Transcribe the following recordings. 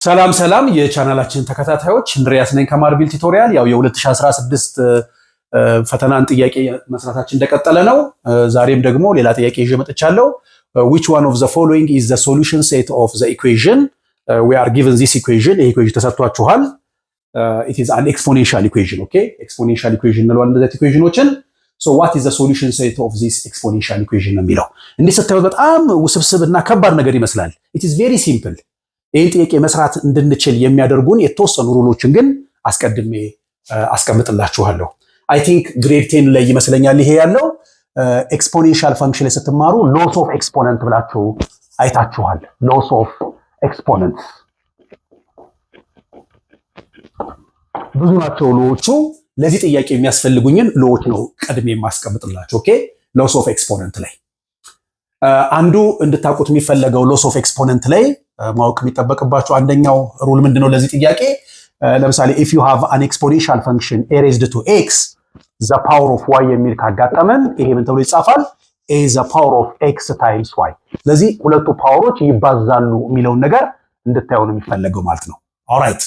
ሰላም ሰላም የቻናላችን ተከታታዮች እንድሪያስ ነኝ ከማርቪል ቱቶሪያል። ያው የ2016 ፈተናን ጥያቄ መስራታችን እንደቀጠለ ነው። ዛሬም ደግሞ ሌላ ጥያቄ ይዤ መጥቻለሁ። which one of the following is the solution set of the equation? We are given this equation. ይሄ ኢኩዌሽን ተሰጥቷችኋል። it is an exponential equation. okay, exponential equation ነው እንደዚህ ኢኩዌሽኖችን። so what is the solution set of this exponential equation ነው የሚለው። እንዴ ስታዩት በጣም ውስብስብና ከባድ ነገር ይመስላል። it is very simple. ይህን ጥያቄ መስራት እንድንችል የሚያደርጉን የተወሰኑ ሩሎችን ግን አስቀድሜ አስቀምጥላችኋለሁ። አይ ቲንክ ግሬድ 10 ላይ ይመስለኛል ይሄ ያለው ኤክስፖኔንሻል ፈንክሽን ላይ ስትማሩ ሎስ ኦፍ ኤክስፖነንት ብላችሁ አይታችኋል። ሎስ ኦፍ ኤክስፖነንት ብዙ ናቸው ሎዎቹ። ለዚህ ጥያቄ የሚያስፈልጉኝን ሎዎች ነው ቀድሜ የማስቀምጥላችሁ። ኦኬ ሎስ ኦፍ ኤክስፖነንት ላይ አንዱ እንድታውቁት የሚፈለገው ሎስ ኦፍ ኤክስፖነንት ላይ ማወቅ የሚጠበቅባቸው አንደኛው ሩል ምንድነው ለዚህ ጥያቄ? ለምሳሌ if you have an exponential function a raised to x the power of y የሚል ካጋጠመን ይሄ ምን ተብሎ ይጻፋል? a the power of x times y። ስለዚህ ሁለቱ ፓወሮች ይባዛሉ የሚለውን ነገር እንድታዩ ነው የሚፈለገው ማለት ነው። ኦልራይት።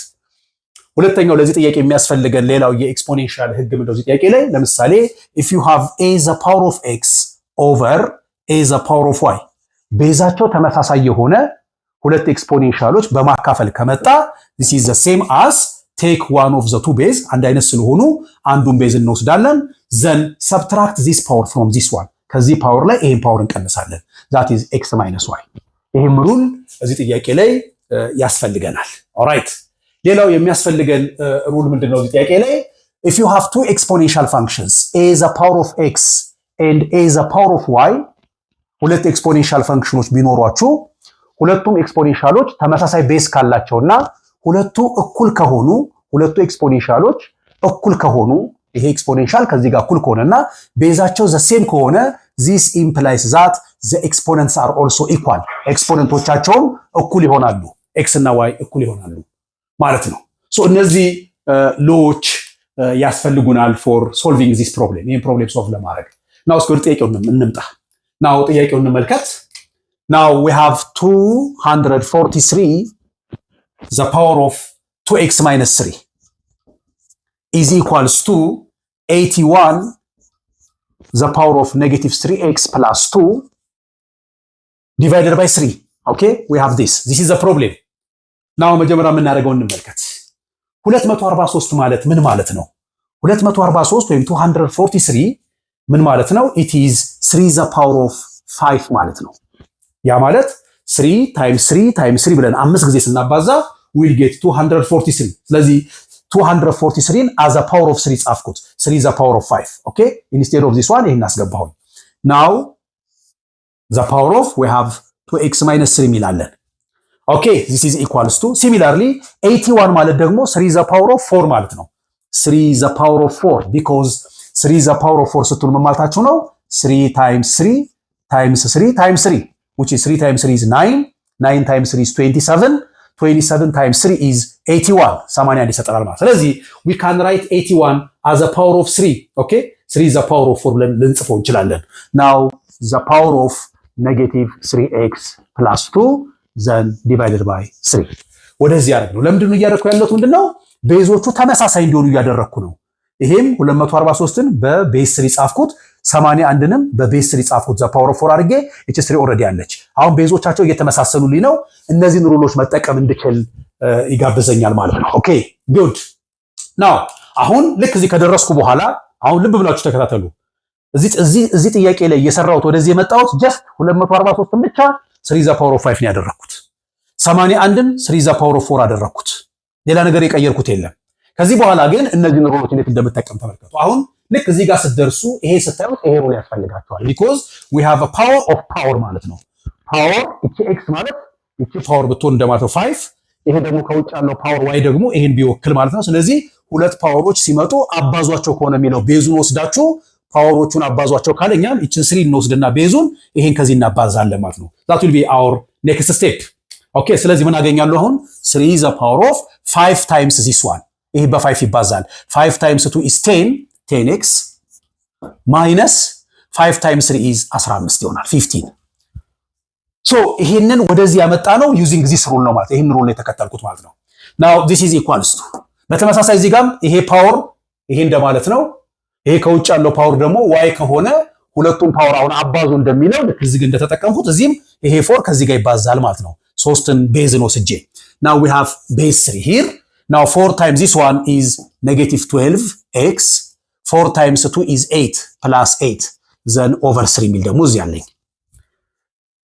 ሁለተኛው ለዚህ ጥያቄ የሚያስፈልገን ሌላው የኤክስፖኔንሻል ህግ ምንድነው ለዚህ ጥያቄ ላይ? ለምሳሌ if you have a the power of x over a the power of y ቤዛቸው ተመሳሳይ የሆነ ሁለት ኤክስፖኔንሻሎች በማካፈል ከመጣ this is the same as take one of the two base አንድ አይነት ስለሆኑ አንዱን ቤዝ እንወስዳለን then subtract this power from this one ከዚህ ፓወር ላይ ይሄን ፓወር እንቀንሳለን that is x minus y። ይሄም ሩል እዚህ ጥያቄ ላይ ያስፈልገናል። ኦልራይት። ሌላው የሚያስፈልገን ሩል ምንድነው እዚህ ጥያቄ ላይ? if you have two exponential functions a the power of x and a the power of y ሁለት ኤክስፖኔንሻል ፈንክሽኖች ቢኖሯችሁ ሁለቱም ኤክስፖኔንሻሎች ተመሳሳይ ቤዝ ካላቸውና ሁለቱ እኩል ከሆኑ ሁለቱ ኤክስፖኔንሻሎች እኩል ከሆኑ ይሄ ኤክስፖኔንሻል ከዚህ ጋር እኩል ከሆነና ቤዛቸው ዘ ሴም ከሆነ this implies that the exponents are also equal ኤክስፖነንቶቻቸውም እኩል ይሆናሉ x እና y እኩል ይሆናሉ ማለት ነው። ሶ እነዚህ ሎዎች ያስፈልጉናል for solving this problem ይሄን ፕሮብሌም ሶልቭ ለማድረግ ነው። እስኪ ወደ ጥያቄው እንምጣ። ናው ጥያቄውን እንመልከት። Now we have 243 the power of 2x minus 3 is equals to 81 the power of negative 3x plus 2 divided by 3. Okay, we have this is the problem. Now መጀመሪያ የምናደርገው እንመልከት። 243 ማለት ምን ማለት ነው? 243 ወይም 243 ምን ማለት ነው? it is 3 the power of 5 ማለት ነው። ያ ማለት 3 times 3 times 3 ብለን 5 ጊዜ ስናባዛ we'll get 243። ስለዚህ 243ን as a power of 3 ጻፍኩት። 3 is the power of 5. okay, instead of this one ይሄን አስገባሁኝ። now the power of we have 2x minus 3 ሚላለን። okay, this is equals to similarly 81 ማለት ደግሞ 3 is the power of 4 ማለት ነው። 3 is the power of 4 because 3 is the power of 4 ስትሉ ምን ማለታችሁ ነው? 3 times 3 times 3 times 3 which is 3 times 3 is 9, 9 times 3 is 27, 27 times 3 is 81, 81 ይሰጠናል ማለት። ስለዚህ we can write 81 as a power of 3, okay? 3 is the power of 4 ብለን ልንጽፈው እንችላለን። now the power of negative 3x plus 2 then divided by 3 ወደዚህ ያደርግ ነው። ለምንድን ነው እያደረኩ ያለሁት? ምንድነው ቤዞቹ ተመሳሳይ እንዲሆኑ እያደረኩ ነው። ይሄም 243ን በቤዝ 3 ጻፍኩት 81ንም በቤዝ 3 ጻፍኩት ዘ ፓወር ኦፍ 4 አድርጌ እቺ 3 ኦልሬዲ አለች። አሁን ቤዞቻቸው እየተመሳሰሉልኝ ነው። እነዚህን ሩሎች መጠቀም እንድችል ይጋብዘኛል ማለት ነው። ኦኬ ጉድ። ናው አሁን ልክ እዚህ ከደረስኩ በኋላ አሁን ልብ ብላችሁ ተከታተሉ። እዚህ ጥያቄ ላይ የሰራሁት ወደዚህ የመጣሁት ጀስት 243ን ብቻ 3 ዘ ፓወር ኦፍ 5 ነው ያደረኩት። 81ን 3 ዘ ፓወር ኦፍ 4 አደረኩት። ሌላ ነገር የቀየርኩት የለም። ከዚህ በኋላ ግን እነዚህን ሩሎች እንዴት እንደምጠቀም ተመልከቱ። አሁን ልክ እዚህ ጋር ስትደርሱ ይሄ ስታዩት ይሄ ሩል ያስፈልጋቸዋል because we have a power of power ማለት ነው። ፓወር እቺ x ማለት እቺ ፓወር ብትሆን እንደማለት ነው 5። ይሄ ደግሞ ከውጭ ያለው ፓወር y ደግሞ ይሄን ቢወክል ማለት ነው። ስለዚህ ሁለት ፓወሮች ሲመጡ አባዟቸው ከሆነ የሚለው ቤዙን ወስዳችሁ ፓወሮቹን አባዟቸው ካለኛል እቺን 3 እንወስድና ቤዙን ይሄን ከዚህ እናባዛለን ማለት ነው። that will be our next step. okay, ስለዚህ ምን አገኛለሁ አሁን 3 is the power of 5 times this one ይሄ በ5 ይባዛል 5 times 2 is 10x minus 5 times 3 is 15 ይሆናል 15 ሶ ይሄንን ወደዚህ ያመጣ ነው ዩዚንግ ዚስ ሩል ነው ማለት ይሄን ሩል ላይ ተከተልኩት ማለት ነው። ናው ዚስ ኢዝ ኢኳልስ ቱ በተመሳሳይ እዚህ ጋርም ይሄ ፓወር ይሄ እንደማለት ነው። ይሄ ከውጭ ያለው ፓወር ደግሞ ዋይ ከሆነ ሁለቱም ፓወር አሁን አባዙ እንደሚለው ልክ እዚህ ጋር እንደተጠቀምኩት እዚህም ይሄ 4 ከዚህ ጋር ይባዛል ማለት ነው። ሶስትን ቤዝ ነው ስጄ ናው ዊ ሃቭ ቤዝ 3 ሂር ናው 4 ታይምስ ዚስ ዋን ኢዝ -12x 4 ታይምስ 2 ኢዝ 8 ፕላስ 8 ዘን ኦቨር 3 ሚል ደግሞ እዚህ አለኝ።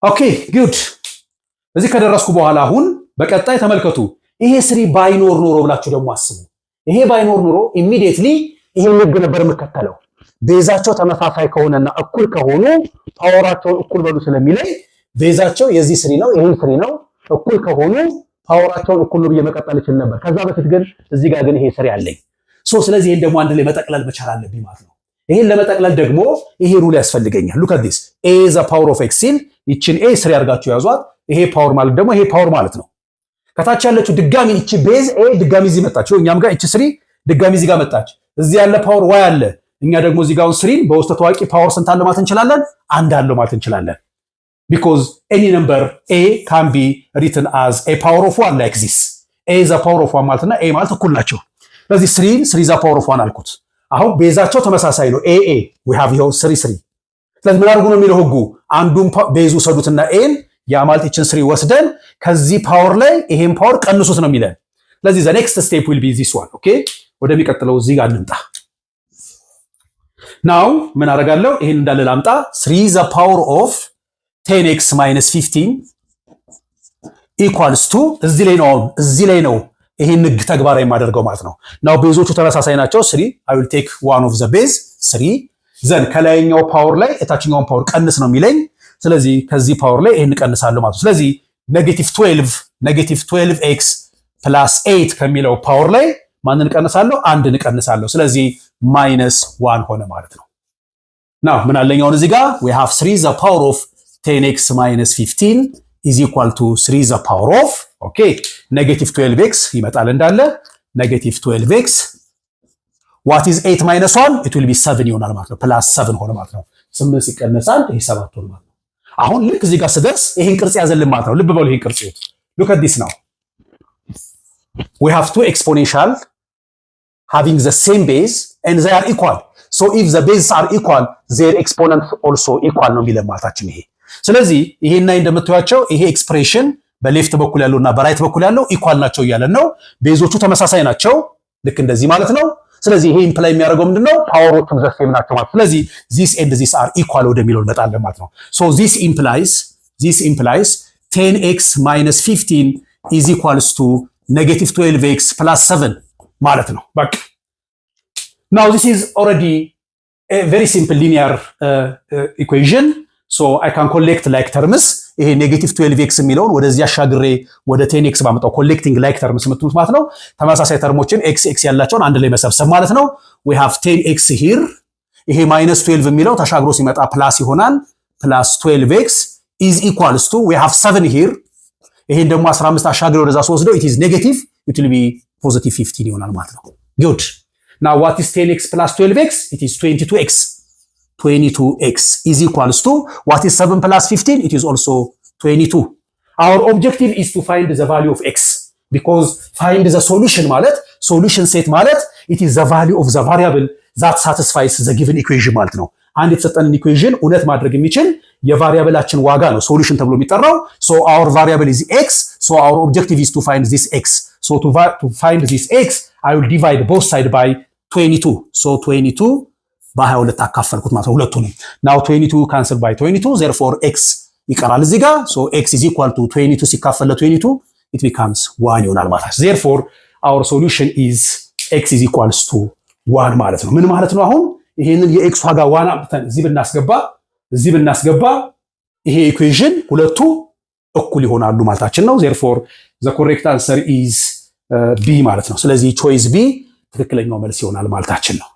ኦኬ ጉድ እዚህ ከደረስኩ በኋላ አሁን በቀጣይ ተመልከቱ። ይሄ 3 ባይኖር ኖሮ ብላችሁ ደግሞ አስቡ። ይሄ ባይኖር ኖሮ ኢሚዲየትሊ ይሄን ልግ ነበር የምከተለው። ቤዛቸው ተመሳሳይ ከሆነና እኩል ከሆኑ ፓወራቸውን እኩል በሉ ስለሚለኝ ቤዛቸው የዚህ 3 ነው ይሄን 3 ነው እኩል ከሆኑ ፓወራቸውን እኩል ነው ብዬ መቀጠል ይችል ነበር። ከዛ በፊት ግን እዚህ ጋር ግን ይሄ 3 አለኝ። ስለዚህ ይሄን ደግሞ አንድ ላይ መጠቅለል መቻል አለብኝ ማለት ነው። ይሄን ለመጠቅለል ደግሞ ይሄ ሩል ያስፈልገኛል። ሉክ አት ዲስ a is the power of x ሲል ይችን a 3 አድርጋችሁ ያዟት። ይሄ ፓወር ማለት ደግሞ ይሄ ፓወር ማለት ነው። ከታች ያለችው ድጋሚ እቺ ቤዝ a ድጋሚ እዚህ መጣች። እኛም ጋር እቺ 3 ድጋሚ እዚህ ጋር መጣች። እዚህ ያለ ፓወር y አለ። እኛ ደግሞ እዚህ ጋር 3 በውስጥ ታዋቂ ፓወር ስንት አለ ማለት እንችላለን? አንድ አለ ማለት እንችላለን። because any number a can be written as a power of 1 like this. a is the power of 1 ማለትና a ማለት እኩል ናቸው። ስለዚህ 3 is the power of 1 አልኩት። አሁን ቤዛቸው ተመሳሳይ ነው a we have here 3 ስለዚህ ምን አድርጉ ነው የሚለው ህጉ? አንዱን ቤዙ ሰዱትና ኤን ያ ማለት እቺን 3 ወስደን ከዚህ ፓወር ላይ ይሄን ፓወር ቀንሱት ነው የሚለን። ስለዚህ the next step will be this one. okay ወደሚቀጥለው እዚህ ጋር እንምጣ። now ምን አደርጋለሁ? ይሄን እንዳለ ላምጣ 3 the power of 10x minus 15 equals to እዚህ ላይ ነው ይሄን ህግ ተግባራዊ የማደርገው ማለት ነው። now ቤዞቹ ተመሳሳይ ናቸው 3 I will take one of the base 3 ዘን ከላይኛው ፓወር ላይ እታችኛውን ፓወር ቀንስ ነው የሚለኝ። ስለዚህ ከዚህ ፓወር ላይ ይሄን ቀንሳለሁ ማለት ነው። ስለዚህ -12x + 8 ከሚለው ፓወር ላይ ማንን ቀንሳለሁ? አንድን ቀንሳለሁ። ስለዚህ -1 ሆነ ማለት ነው። ናው ምን አለኛውን እዚህ ጋር we have 3 the power of 10x minus 15 is equal to 3 the power of okay -12x ይመጣል እንዳለ -12x what is 8 minus 1 it will be 7 ይሆናል ማለት ነው። +7 ሆነ ማለት ነው። 8 ሲቀነሳል ይሄ 7 ሆነ ማለት ነው። አሁን ልክ እዚህ ጋር ስደርስ ይሄን ቅርጽ ያዘልን ማለት ነው። ልብ በሉ ይሄን ቅርጽ ይሁት look at this now we have two exponential having the same base and they are equal so if the bases are equal their exponents also equal ነው የሚለው ማለታችን ይሄ። ስለዚህ ይሄና እንደምታዩቸው ይሄ ኤክስፕሬሽን በሌፍት በኩል ያለውና በራይት በኩል ያለው ኢኳል ናቸው እያለን ነው። ቤዞቹ ተመሳሳይ ናቸው ልክ እንደዚህ ማለት ነው። ስለዚህ ይሄ ኢምፕላይ የሚያደርገው ምንድነው? ፓወሮቹም ዘ ሴም ናቸው ማለት። ስለዚህ this and this are equal ወደሚለው እንመጣለን ማለት ነው። so this implies 10x minus 15 is equals to -12x plus 7 ማለት ነው። በቃ now this is already a very simple linear equation so I can collect like terms ይሄ -12x የሚለውን ወደዚህ አሻግሬ ወደ 10x ባመጣው ኮሌክቲንግ ላይክ ተርምስ የምትሉት ማለት ነው። ተመሳሳይ ተርሞችን x ያላቸውን አንድ ላይ መሰብሰብ ማለት ነው። we have 10x here ይሄ -12 የሚለው ተሻግሮ ሲመጣ ፕላስ ይሆናል +12x is equals to we have 7 here ይሄን ደግሞ 15 አሻግሬ ወደዛ ወስደው it is negative it will be positive 15 ይሆናል ማለት ነው። good now what is 10x plus 12x it is 22x is equals to what is 7 plus 15 it is also 22. Our objective is to find the value of x because find the solution ማለት solution set ማለት it is the value of the variable that satisfies the given equation ማለት ነው። አንድ የተሰጠንን ኢኩዌሽን እውነት ማድረግ የሚችል የቫሪያብላችን ዋጋ ነው ሶሉሽን ተብሎ የሚጠራው። so our variable is x so our objective is to find this x so to find this x I will divide both side by 22 so 22 በ22 አካፈልኩት ማለት ነው ሁለቱንም። now 22 cancel by 22 therefore x ይቀራል እዚህ ጋር so x is equal to 22 ሲካፈል ለ22 it becomes 1 ይሆናል ማለት ነው። therefore our solution is x is equals to 1 ማለት ነው። ምን ማለት ነው? አሁን ይሄንን የx ዋጋ 1 አምጥተን እዚህ ብናስገባ ይሄ ኢኩዌሽን ሁለቱ እኩል ይሆናሉ ማለታችን ነው። therefore the correct answer is b ማለት ነው። ስለዚህ choice b ትክክለኛው መልስ ይሆናል ማለታችን ነው።